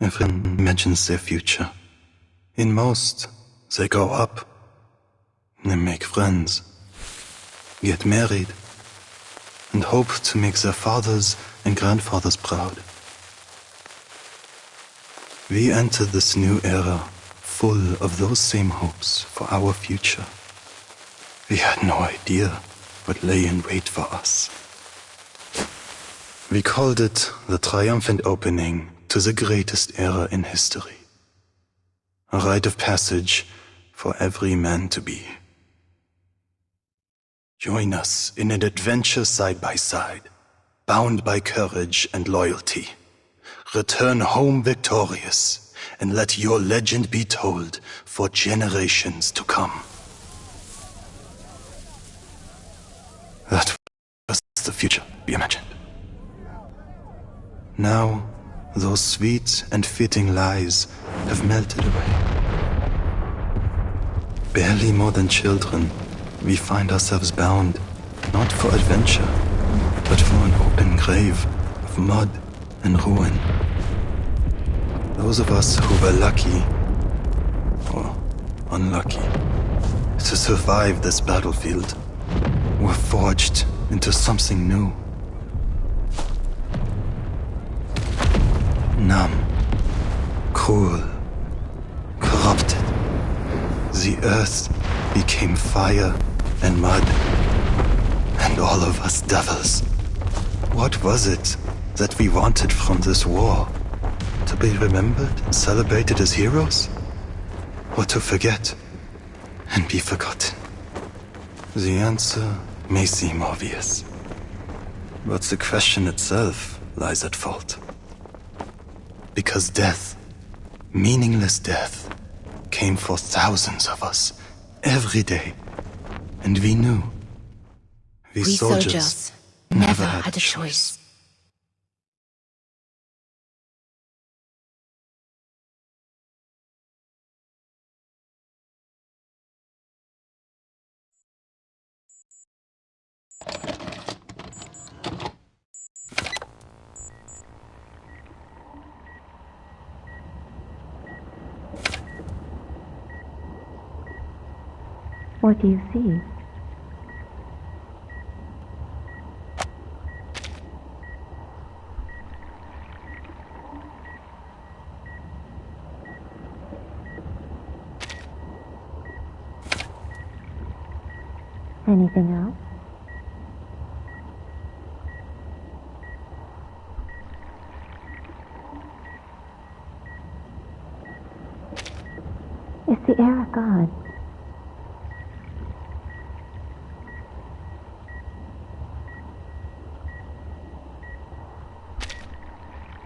Everyone imagines their future. In most, they grow up, they make friends, get married, and hope to make their fathers and grandfathers proud. We enter this new era full of those same hopes for our future. We had no idea what lay in wait for us. We called it the triumphant opening to the greatest era in history. A rite of passage for every man to be. Join us in an adventure side by side, bound by courage and loyalty. Return home victorious, and let your legend be told for generations to come. That was the future we imagined. Now, those sweet and fitting lies have melted away. Barely more than children, we find ourselves bound, not for adventure, but for an open grave of mud and ruin. Those of us who were lucky, or unlucky, to survive this battlefield were forged into something new. Numb, cruel, corrupted. The earth became fire and mud, and all of us devils. What was it that we wanted from this war? To be remembered and celebrated as heroes? Or to forget and be forgotten? The answer may seem obvious, but the question itself lies at fault. Because death, meaningless death, came for thousands of us every day. And we knew. We soldiers never had a choice. What do you see? Anything else? It's the air of God.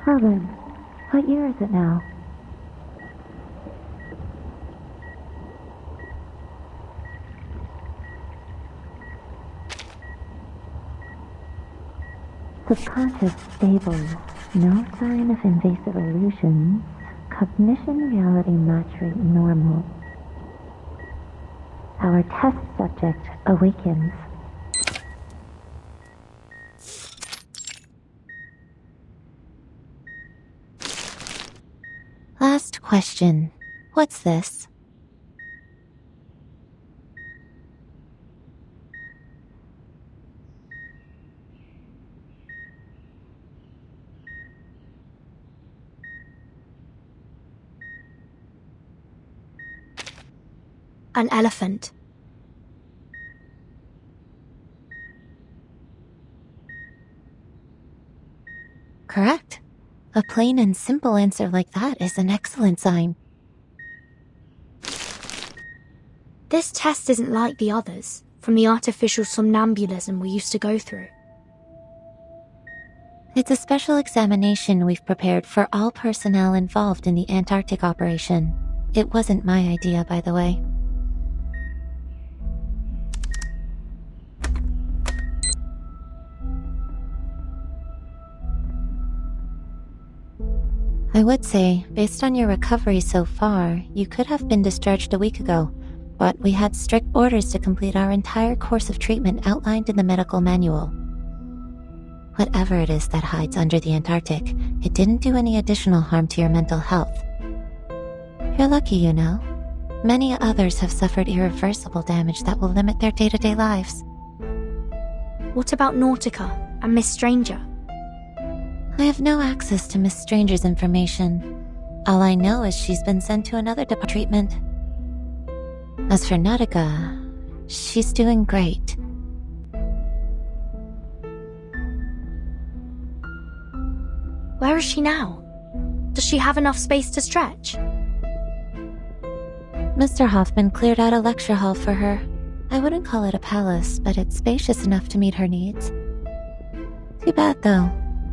Helen, what year is it now? Subconscious stable, no sign of invasive illusions, cognition reality match rate normal. Our test subject awakens. Last question. What's this? An elephant. Correct. A plain and simple answer like that is an excellent sign. This test isn't like the others, from the artificial somnambulism we used to go through. It's a special examination we've prepared for all personnel involved in the Antarctic operation. It wasn't my idea, by the way. I would say, based on your recovery so far, you could have been discharged a week ago, but we had strict orders to complete our entire course of treatment outlined in the medical manual. Whatever it is that hides under the Antarctic, it didn't do any additional harm to your mental health. You're lucky, you know. Many others have suffered irreversible damage that will limit their day-to-day lives. What about Nautica and Miss Stranger? I have no access to Miss Stranger's information. All I know is she's been sent to another treatment. As for Nautica, she's doing great. Where is she now? Does she have enough space to stretch? Mr. Hoffman cleared out a lecture hall for her. I wouldn't call it a palace, but it's spacious enough to meet her needs. Too bad, though.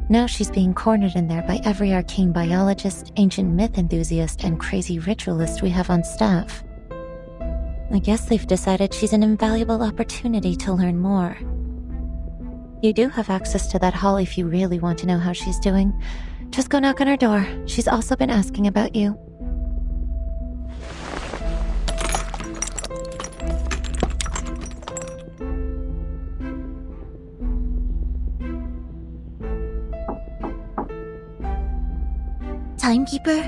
Now she's being cornered in there by every arcane biologist, ancient myth enthusiast, and crazy ritualist we have on staff. I guess they've decided she's an invaluable opportunity to learn more. You do have access to that hall if you really want to know how she's doing. Just go knock on her door. She's also been asking about you. Timekeeper?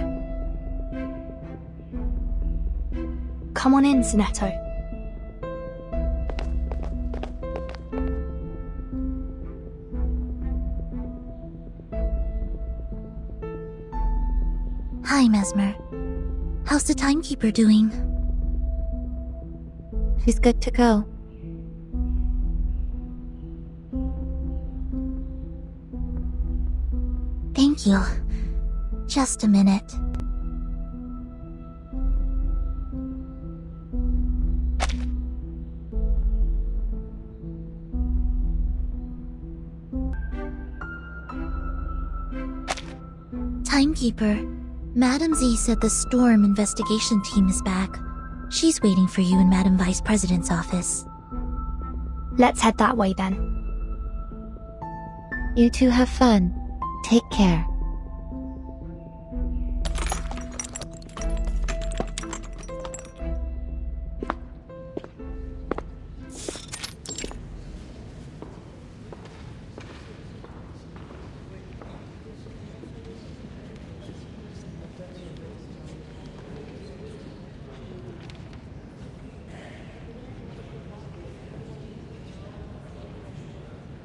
Come on in, Sonetto. Hi, Mesmer. How's the Timekeeper doing? She's good to go. Thank you. Just a minute. Timekeeper, Madam Z said the Storm investigation team is back. She's waiting for you in Madam Vice President's office. Let's head that way then. You two have fun. Take care.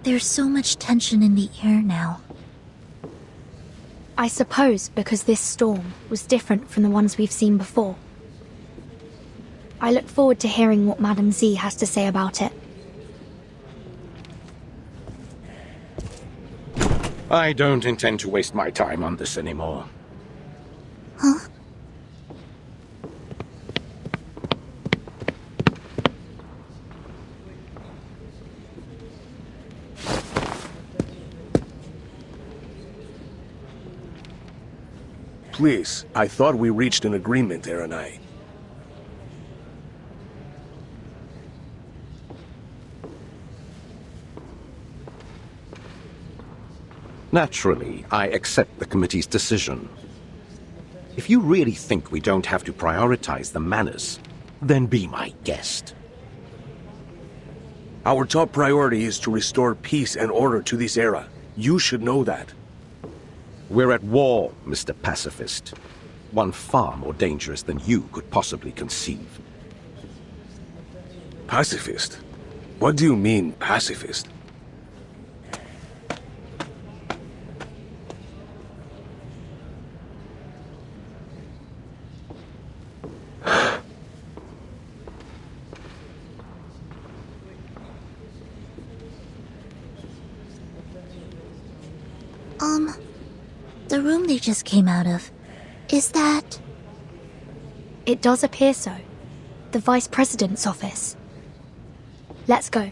There's so much tension in the air now. I suppose because this storm was different from the ones we've seen before. I look forward to hearing what Madam Z has to say about it. I don't intend to waste my time on this anymore. Huh? Please, I thought we reached an agreement, Aranai. Naturally, I accept the committee's decision. If you really think we don't have to prioritize the manners, then be my guest. Our top priority is to restore peace and order to this era. You should know that. We're at war, Mr. Pacifist. One far more dangerous than you could possibly conceive. Pacifist? What do you mean, pacifist? The room they just came out of, is that... It does appear so. The Vice President's office. Let's go.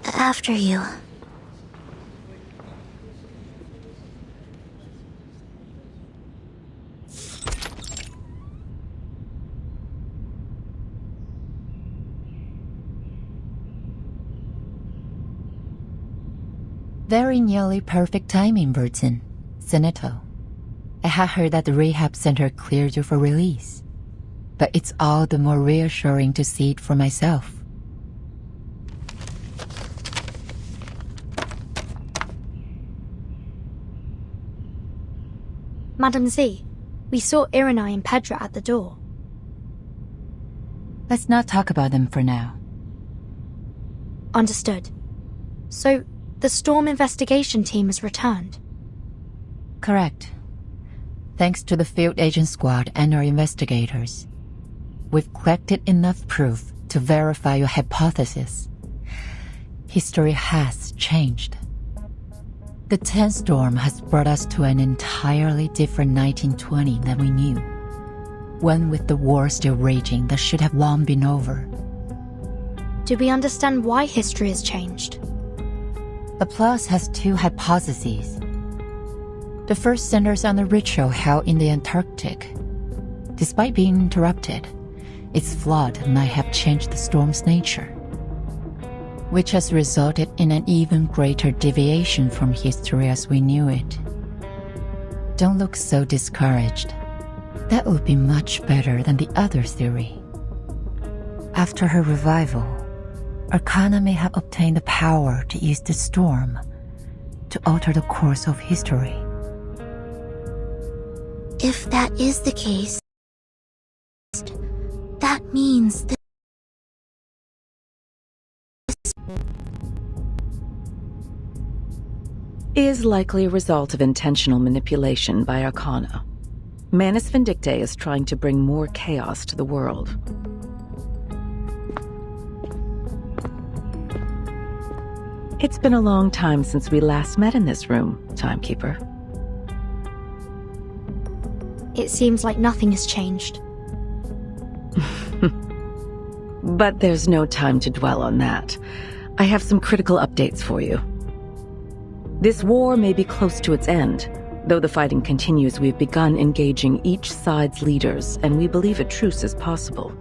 After you. Very nearly perfect timing, Bertson. Seneto. I had heard that the rehab center cleared you for release. But it's all the more reassuring to see it for myself. Madam Z, we saw Irenai and Pedra at the door. Let's not talk about them for now. Understood. So, the Storm investigation team has returned. Correct. Thanks to the field agent squad and our investigators, we've collected enough proof to verify your hypothesis. History has changed. The 10th storm has brought us to an entirely different 1920 than we knew. One with the war still raging that should have long been over. Do we understand why history has changed? Laplace has two hypotheses. The first centers on the ritual held in the Antarctic. Despite being interrupted, its flood might have changed the storm's nature, which has resulted in an even greater deviation from history as we knew it. Don't look so discouraged. That would be much better than the other theory. After her revival, Arcana may have obtained the power to use the storm to alter the course of history. If that is the case, that means that is likely a result of intentional manipulation by Arcana. Manus Vindictae is trying to bring more chaos to the world. It's been a long time since we last met in this room, Timekeeper. It seems like nothing has changed. But there's no time to dwell on that. I have some critical updates for you. This war may be close to its end. Though the fighting continues, we've begun engaging each side's leaders, and we believe a truce is possible.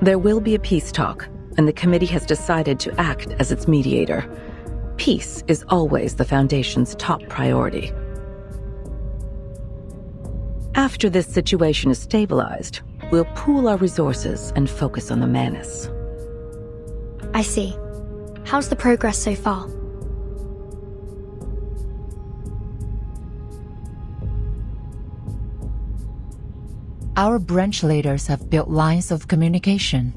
There will be a peace talk, and the committee has decided to act as its mediator. Peace is always the Foundation's top priority. After this situation is stabilized, we'll pool our resources and focus on the Manus. I see. How's the progress so far? Our branch leaders have built lines of communication,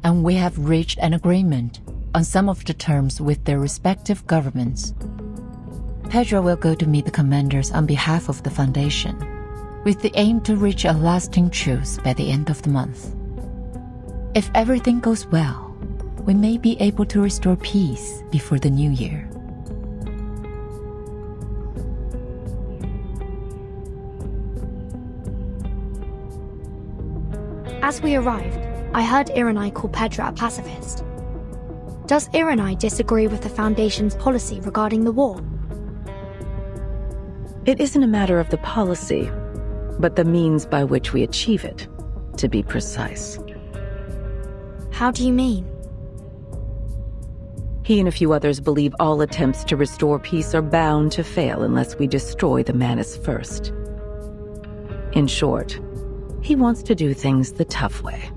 and we have reached an agreement on some of the terms with their respective governments. Pedro will go to meet the commanders on behalf of the Foundation, with the aim to reach a lasting truce by the end of the month. If everything goes well, we may be able to restore peace before the new year. As we arrived, I heard Irenai call Pedra a pacifist. Does Irenai disagree with the Foundation's policy regarding the war? It isn't a matter of the policy, but the means by which we achieve it, to be precise. How do you mean? He and a few others believe all attempts to restore peace are bound to fail unless we destroy the Manus first. In short, he wants to do things the tough way.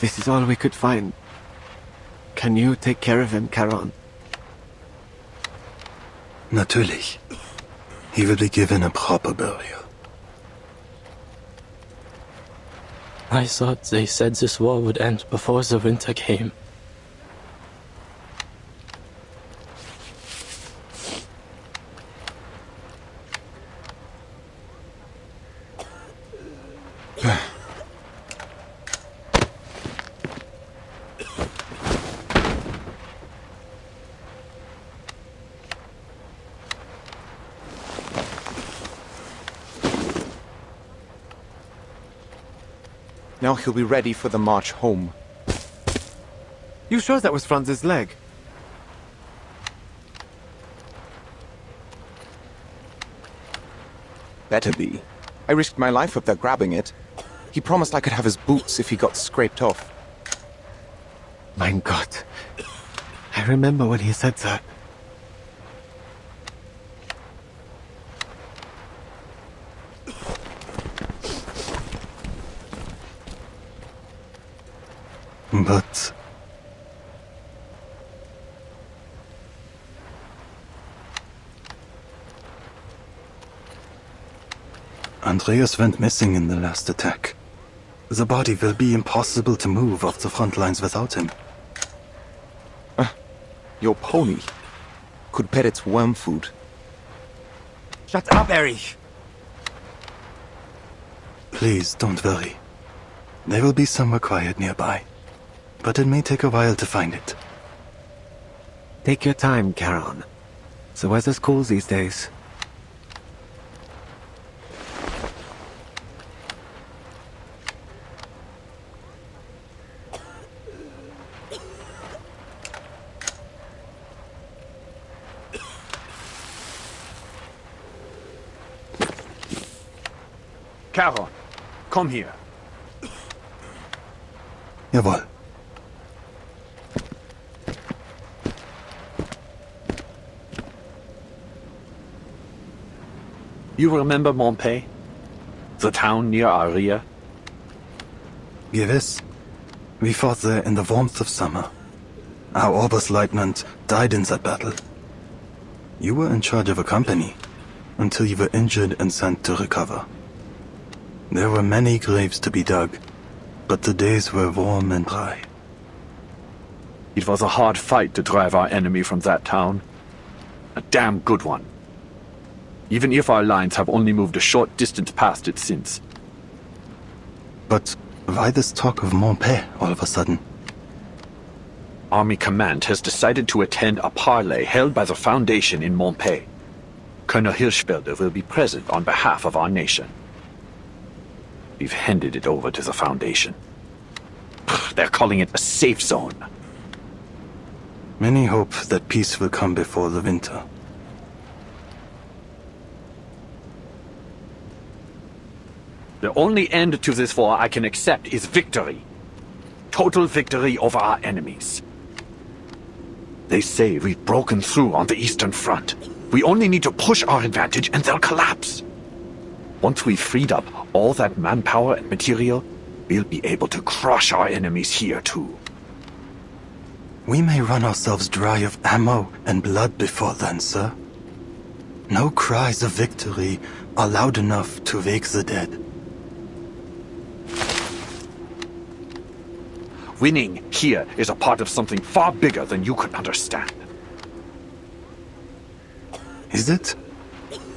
This is all we could find. Can you take care of him, Charon? Natürlich. He will be given a proper burial. I thought they said this war would end before the winter came. Now he'll be ready for the march home. You sure that was Franz's leg? Better be. I risked my life up there grabbing it. He promised I could have his boots if he got scraped off. Mein Gott. I remember when he said that. But... Andreas went missing in the last attack. The body will be impossible to move off the front lines without him. Your pony could pet its worm food. Shut up, Erich! Please, don't worry. There will be somewhere quiet nearby. But it may take a while to find it. Take your time, Charon. The weather's cool these days. Charon, come here. Jawohl. You remember Montpey? The town near Aria? Gewiss. We fought there in the warmth of summer. Our Oberstleutnant died in that battle. You were in charge of a company, until you were injured and sent to recover. There were many graves to be dug, but the days were warm and dry. It was a hard fight to drive our enemy from that town. A damn good one. Even if our lines have only moved a short distance past it since. But why this talk of Montpey all of a sudden? Army Command has decided to attend a parley held by the Foundation in Montpey. Colonel Hirschfelder will be present on behalf of our nation. We've handed it over to the Foundation. They're calling it a safe zone. Many hope that peace will come before the winter. The only end to this war I can accept is victory. Total victory over our enemies. They say we've broken through on the Eastern Front. We only need to push our advantage and they'll collapse. Once we've freed up all that manpower and material, we'll be able to crush our enemies here too. We may run ourselves dry of ammo and blood before then, sir. No cries of victory are loud enough to wake the dead. Winning here is a part of something far bigger than you can understand. Is it?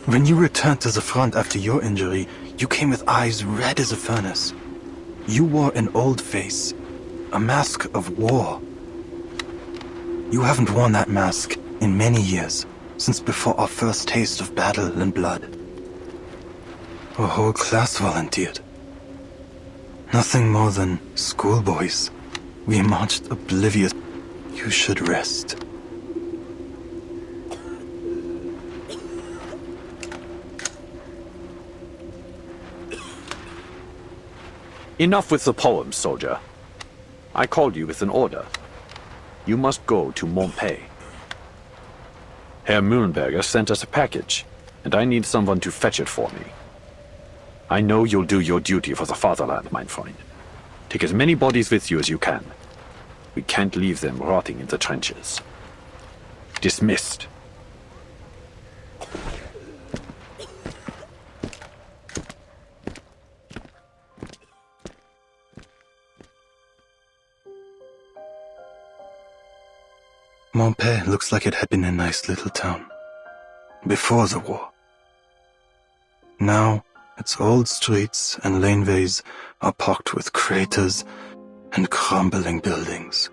When you returned to the front after your injury, you came with eyes red as a furnace. You wore an old face, a mask of war. You haven't worn that mask in many years, since before our first taste of battle and blood. A whole class volunteered. Nothing more than schoolboys. We marched oblivious. You should rest. Enough with the poems, soldier. I called you with an order. You must go to Montpey. Herr Mühlenberger sent us a package, and I need someone to fetch it for me. I know you'll do your duty for the fatherland, mein Freund. Take as many bodies with you as you can. We can't leave them rotting in the trenches. Dismissed. Montpet looks like it had been a nice little town. Before the war. Now, its old streets and laneways are pocked with craters and crumbling buildings.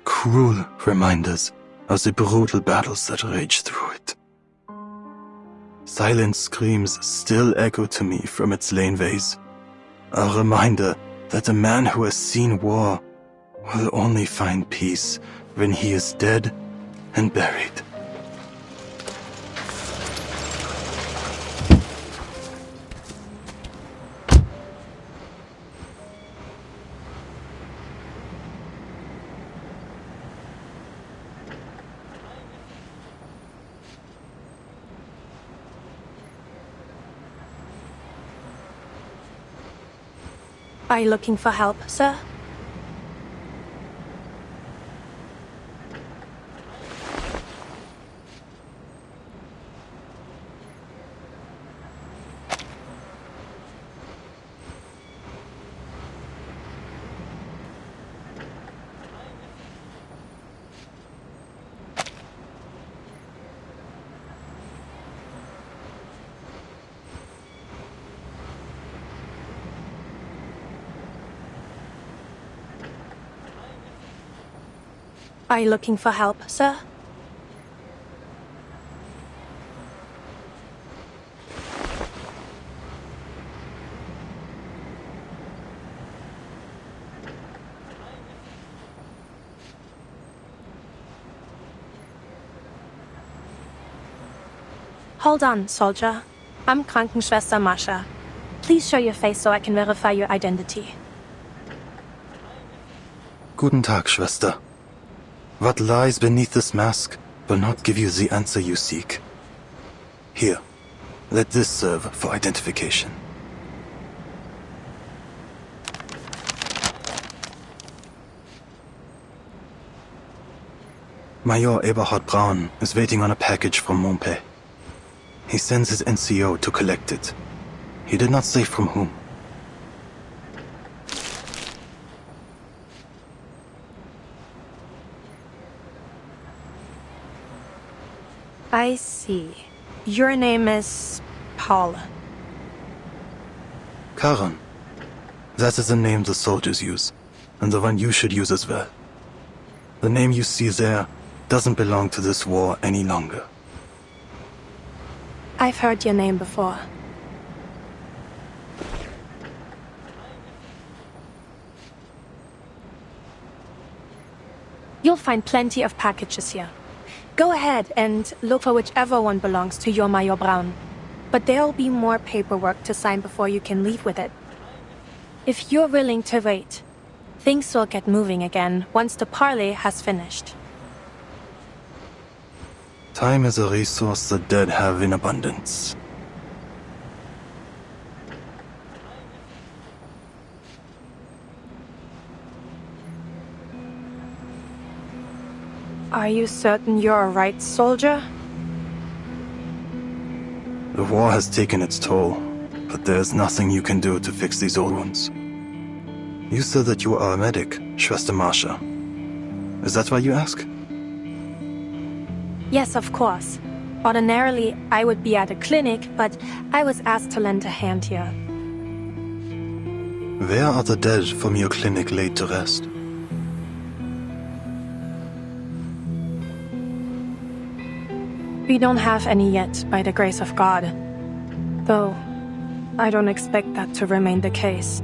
Cruel reminders of the brutal battles that raged through it. Silent screams still echo to me from its laneways, a reminder that a man who has seen war will only find peace when he is dead and buried. Are you looking for help, sir? Are you looking for help, sir? Hold on, soldier. I'm Krankenschwester Mascha. Please show your face so I can verify your identity. Guten Tag, Schwester. What lies beneath this mask will not give you the answer you seek. Here, let this serve for identification. Major Eberhard Braun is waiting on a package from Montpet. He sends his NCO to collect it. He did not say from whom. I see. Your name is Paul. Karan. That is the name the soldiers use, and the one you should use as well. The name you see there doesn't belong to this war any longer. I've heard your name before. You'll find plenty of packages here. Go ahead and look for whichever one belongs to your Major Braun. But there'll be more paperwork to sign before you can leave with it. If you're willing to wait, things will get moving again once the parley has finished. Time is a resource the dead have in abundance. Are you certain you're a right soldier? The war has taken its toll, but there's nothing you can do to fix these old wounds. You said that you are a medic, Schwester Mascha. Is that why you ask? Yes, of course. Ordinarily, I would be at a clinic, but I was asked to lend a hand here. Where are the dead from your clinic laid to rest? We don't have any yet, by the grace of God. Though, I don't expect that to remain the case.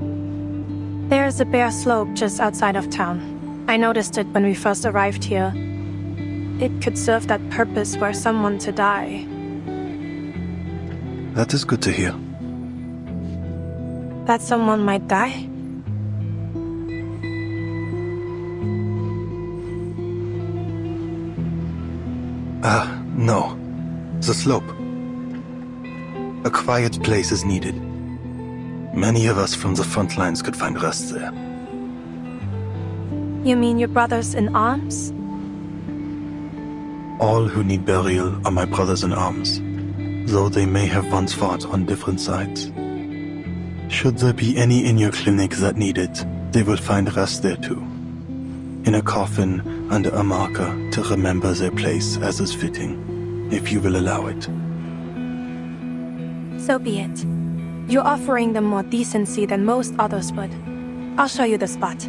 There's a bare slope just outside of town. I noticed it when we first arrived here. It could serve that purpose for someone to die. That is good to hear. That someone might die? No. The slope. A quiet place is needed. Many of us from the front lines could find rest there. You mean your brothers in arms? All who need burial are my brothers in arms, though they may have once fought on different sides. Should there be any in your clinic that need it, they will find rest there too. In a coffin under a marker to remember their place as is fitting, if you will allow it. So be it. You're offering them more decency than most others would. I'll show you the spot.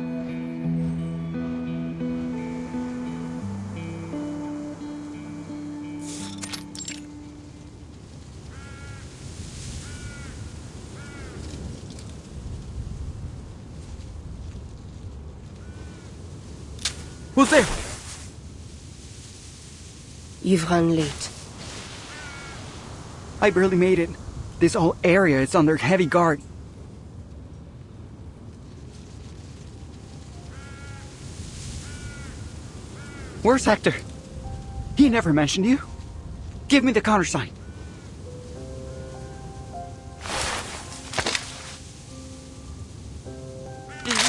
Who's there? You've run late. I barely made it. This whole area is under heavy guard. Where's Hector? He never mentioned you. Give me the countersign.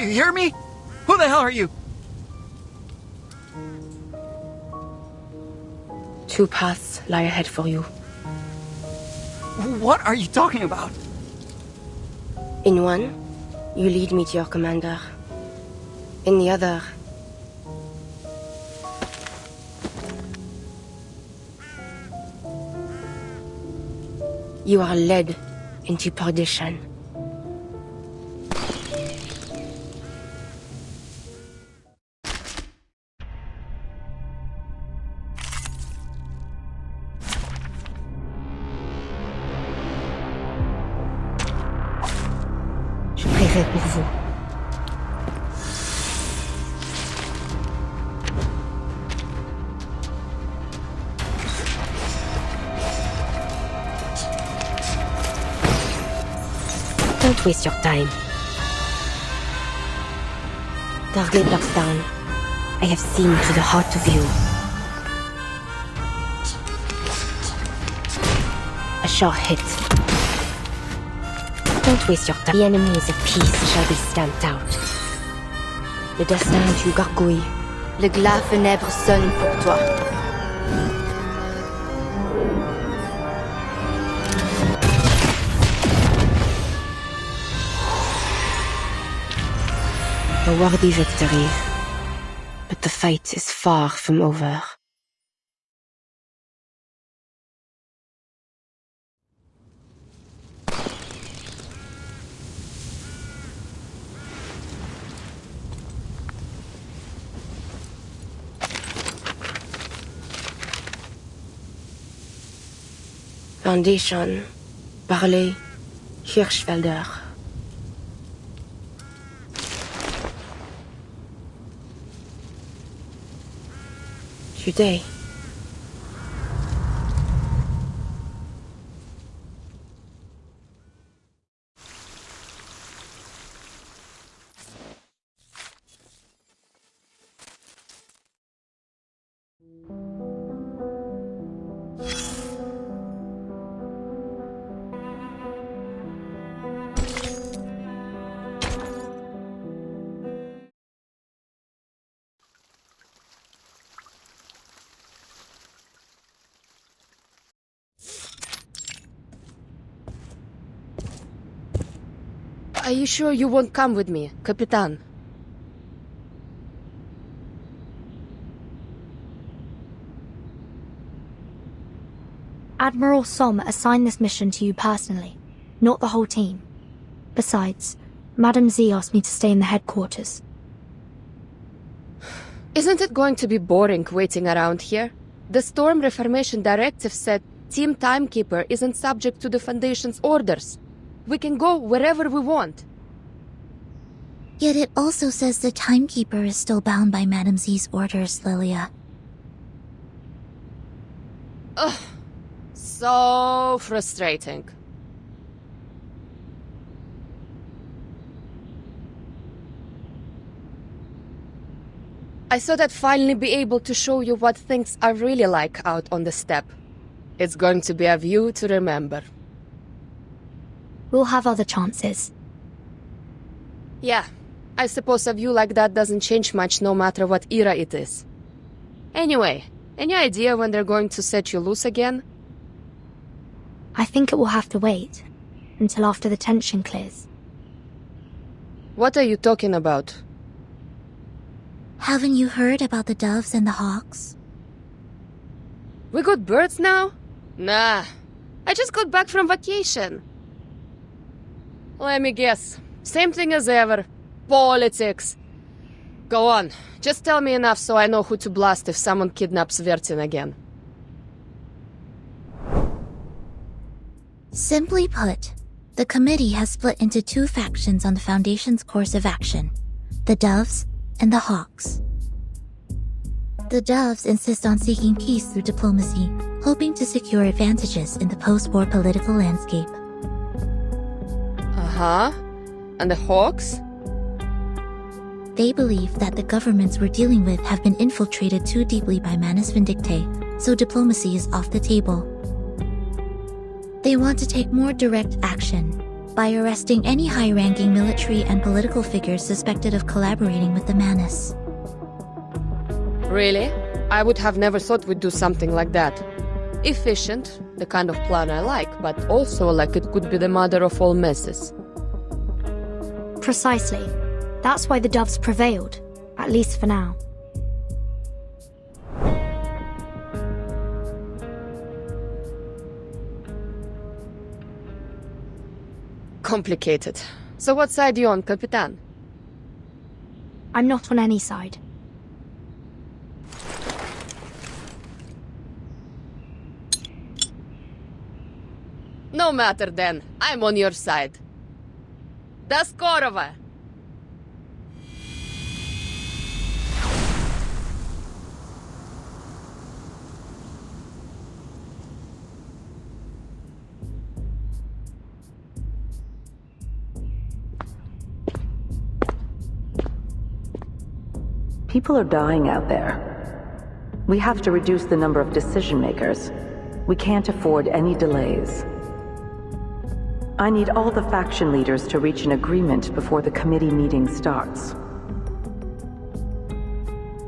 You hear me? Who the hell are you? 2 paths lie ahead for you. What are you talking about? In one, you lead me to your commander. In the other, you are led into perdition. Je prierai pour vous. Don't waste your time. Target locked down. I have seen to the heart of you. A short hit. Don't waste your time. The enemies of peace shall be stamped out. Le destin est une gargouille. Le glas funèbre sonne pour toi. A worthy victory, but the fight is far from over. Foundation, Barley, Hirschfelder. Today. Are you sure you won't come with me, Capitan? Admiral Som assigned this mission to you personally, not the whole team. Besides, Madame Z asked me to stay in the headquarters. Isn't it going to be boring waiting around here? The Storm Reformation Directive said Team Timekeeper isn't subject to the Foundation's orders. We can go wherever we want. Yet it also says the Timekeeper is still bound by Madame Z's orders, Lilia. Ugh. So frustrating. I thought I'd finally be able to show you what things are really like out on the steppe. It's going to be a view to remember. We'll have other chances. Yeah, I suppose a view like that doesn't change much no matter what era it is. Anyway, any idea when they're going to set you loose again? I think it will have to wait until after the tension clears. What are you talking about? Haven't you heard about the doves and the hawks? We got birds now? Nah, I just got back from vacation. Let me guess. Same thing as ever. Politics. Go on. Just tell me enough so I know who to blast if someone kidnaps Vertin again. Simply put, the committee has split into two factions on the Foundation's course of action. The Doves and the Hawks. The Doves insist on seeking peace through diplomacy, hoping to secure advantages in the post-war political landscape. Uh-huh. And the Hawks? They believe that the governments we're dealing with have been infiltrated too deeply by Manus Vindictae, so diplomacy is off the table. They want to take more direct action by arresting any high-ranking military and political figures suspected of collaborating with the Manus. Really? I would have never thought we'd do something like that. Efficient, the kind of plan I like, but also like it could be the mother of all messes. Precisely. That's why the Doves prevailed, at least for now. Complicated. So what side are you on, Capitan? I'm not on any side. No matter then. I'm on your side. Das Korova! People are dying out there. We have to reduce the number of decision makers. We can't afford any delays. I need all the faction leaders to reach an agreement before the committee meeting starts.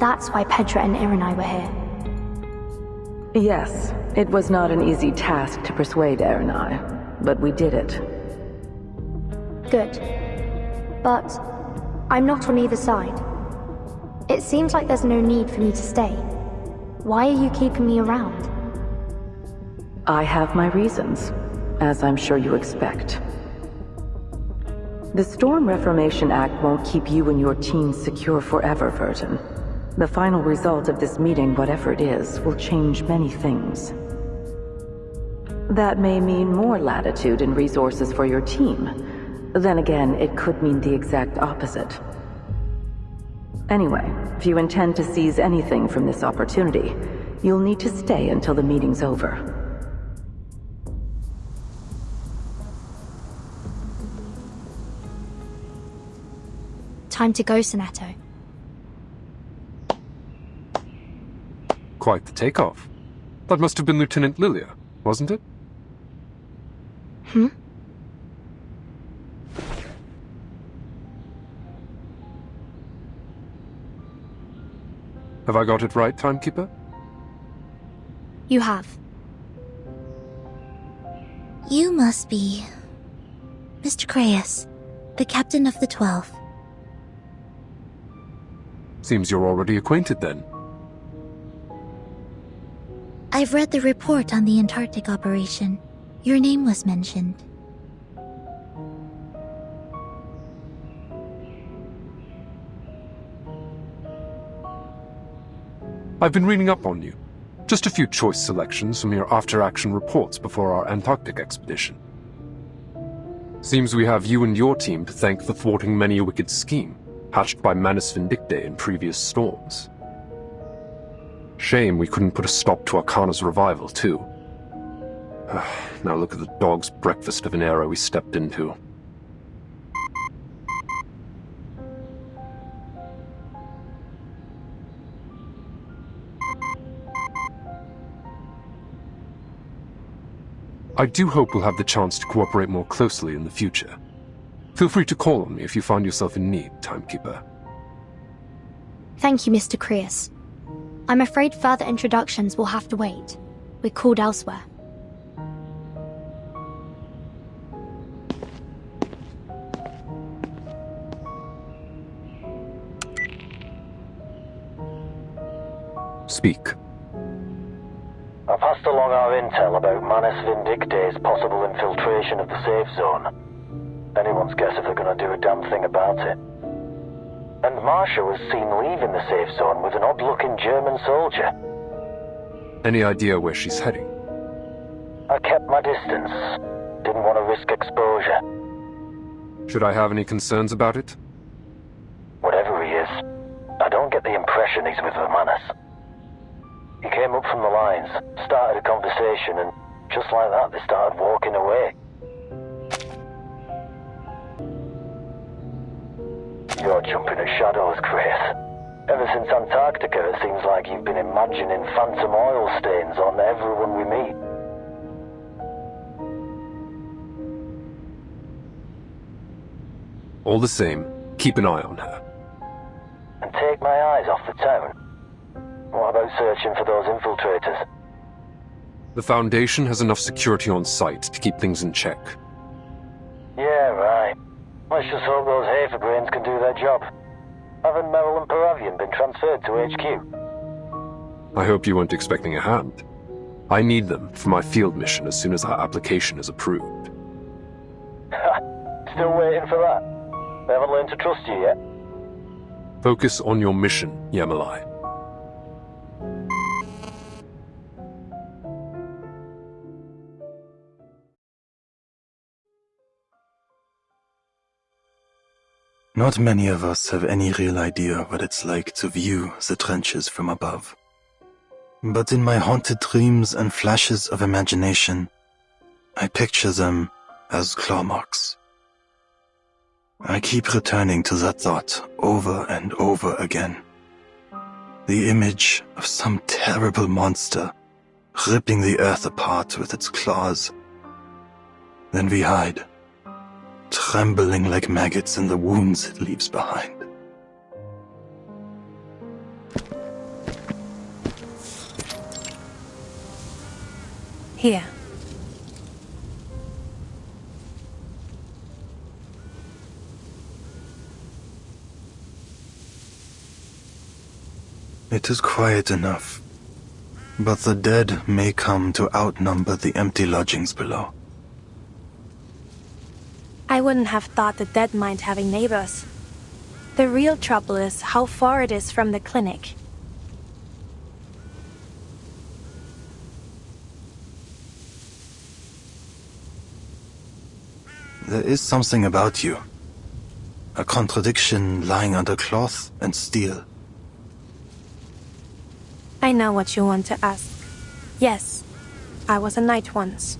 That's why Petra and Irenai were here. Yes, it was not an easy task to persuade Irenai, but we did it. Good. But I'm not on either side. It seems like there's no need for me to stay. Why are you keeping me around? I have my reasons, as I'm sure you expect. The Storm Reformation Act won't keep you and your team secure forever, Vertin. The final result of this meeting, whatever it is, will change many things. That may mean more latitude and resources for your team. Then again, it could mean the exact opposite. Anyway, if you intend to seize anything from this opportunity, you'll need to stay until the meeting's over. Time to go, Sonato. Quite the takeoff. That must have been Lieutenant Lilia, wasn't it? Hmm? Have I got it right, Timekeeper? You have. You must be Mr. Creius, the captain of the 12th. Seems you're already acquainted then. I've read the report on the Antarctic operation. Your name was mentioned. I've been reading up on you. Just a few choice selections from your after-action reports before our Antarctic expedition. Seems we have you and your team to thank for thwarting many a wicked scheme, hatched by Manus Vindictae in previous storms. Shame we couldn't put a stop to Arcana's revival, too. Now look at the dog's breakfast of an era we stepped into. I do hope we'll have the chance to cooperate more closely in the future. Feel free to call on me if you find yourself in need, Timekeeper. Thank you, Mr. Creus. I'm afraid further introductions will have to wait. We're called elsewhere. Speak. I passed along our intel about Manus Vindicte's possible infiltration of the safe zone. Anyone's guess if they're gonna do a damn thing about it. And Marsha was seen leaving the safe zone with an odd-looking German soldier. Any idea where she's heading? I kept my distance. Didn't want to risk exposure. Should I have any concerns about it? Whatever he is, I don't get the impression he's with the Manus. He came up from the lines, started a conversation, and just like that they started walking away. You're jumping at shadows, Chris. Ever since Antarctica, it seems like you've been imagining phantom oil stains on everyone we meet. All the same, keep an eye on her. And take my eyes off the town. What about searching for those infiltrators? The Foundation has enough security on site to keep things in check. Yeah, right. Let's just hope those Haferbrains can do their job. Haven't Merrill and Paravian been transferred to HQ? I hope you weren't expecting a hand. I need them for my field mission as soon as our application is approved. Still waiting for that? They haven't learned to trust you yet? Focus on your mission, Yamalai. Not many of us have any real idea what it's like to view the trenches from above. But in my haunted dreams and flashes of imagination, I picture them as claw marks. I keep returning to that thought over and over again. The image of some terrible monster ripping the earth apart with its claws. Then we hide, trembling like maggots in the wounds it leaves behind. Here. It is quiet enough, but the dead may come to outnumber the empty lodgings below. I wouldn't have thought the dead mind having neighbors. The real trouble is how far it is from the clinic. There is something about you. A contradiction lying under cloth and steel. I know what you want to ask. Yes, I was a knight once.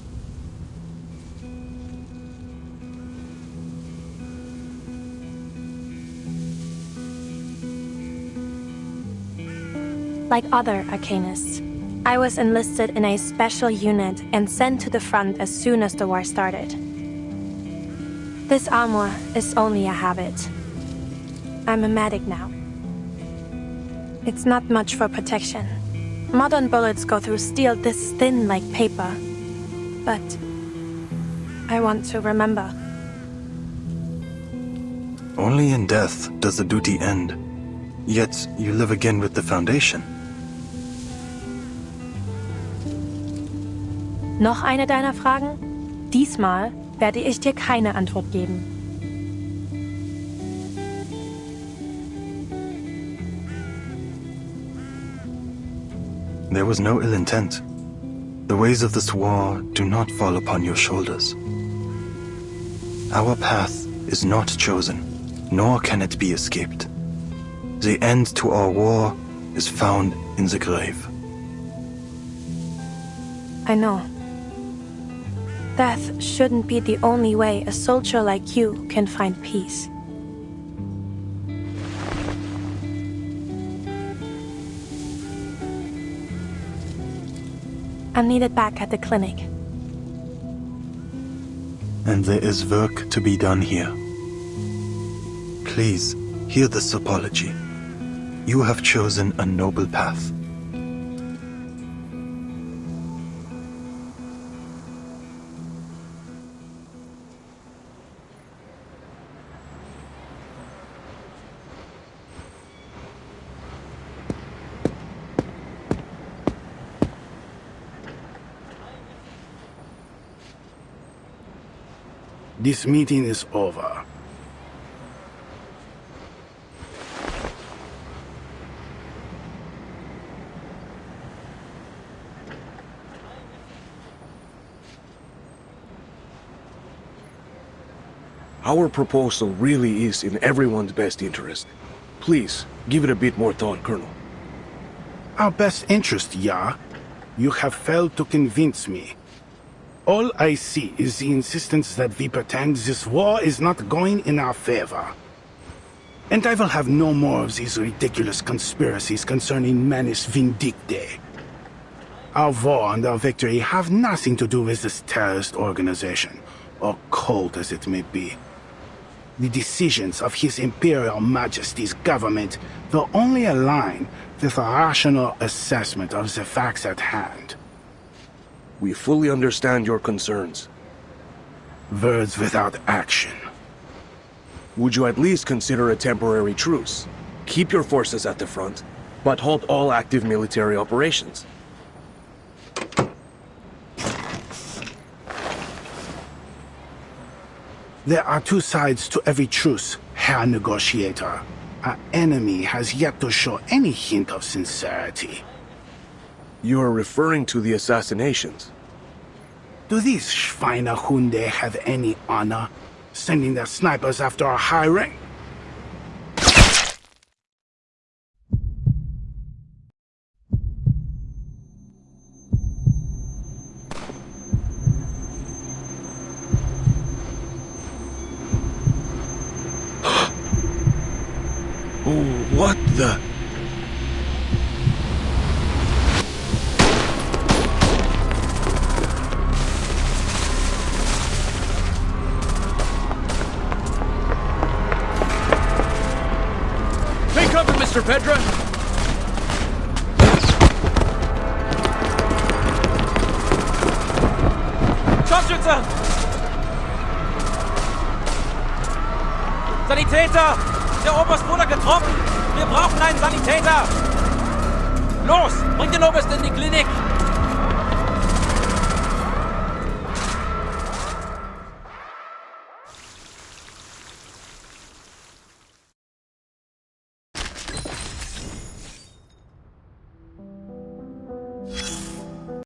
Like other arcanists, I was enlisted in a special unit and sent to the front as soon as the war started. This armor is only a habit. I'm a medic now. It's not much for protection. Modern bullets go through steel this thin like paper. But I want to remember. Only in death does the duty end. Yet you live again with the Foundation. Noch eine deiner Fragen? Diesmal werde ich dir keine Antwort geben. There was no ill intent. The ways of this war do not fall upon your shoulders. Our path is not chosen, nor can it be escaped. The end to our war is found in the grave. I know. Death shouldn't be the only way a soldier like you can find peace. I'm needed back at the clinic. And there is work to be done here. Please, hear this apology. You have chosen a noble path. This meeting is over. Our proposal really is in everyone's best interest. Please, give it a bit more thought, Colonel. Our best interest, yeah? You have failed to convince me. All I see is the insistence that we pretend this war is not going in our favor. And I will have no more of these ridiculous conspiracies concerning Manus Vindictae. Our war and our victory have nothing to do with this terrorist organization, or cult as it may be. The decisions of His Imperial Majesty's government will only align with a rational assessment of the facts at hand. We fully understand your concerns. Words without action. Would you at least consider a temporary truce? Keep your forces at the front, but halt all active military operations. There are two sides to every truce, Herr Negotiator. Our enemy has yet to show any hint of sincerity. You are referring to the assassinations. Do these Schweinehunde have any honor, sending their snipers after our high rank? What the... Take cover, Mr. Pedra! Scharfschütze! Sanitäter! Der Oberst wurde getroffen! Wir brauchen einen Sanitäter! Los, bringt den Oberst in die Klinik!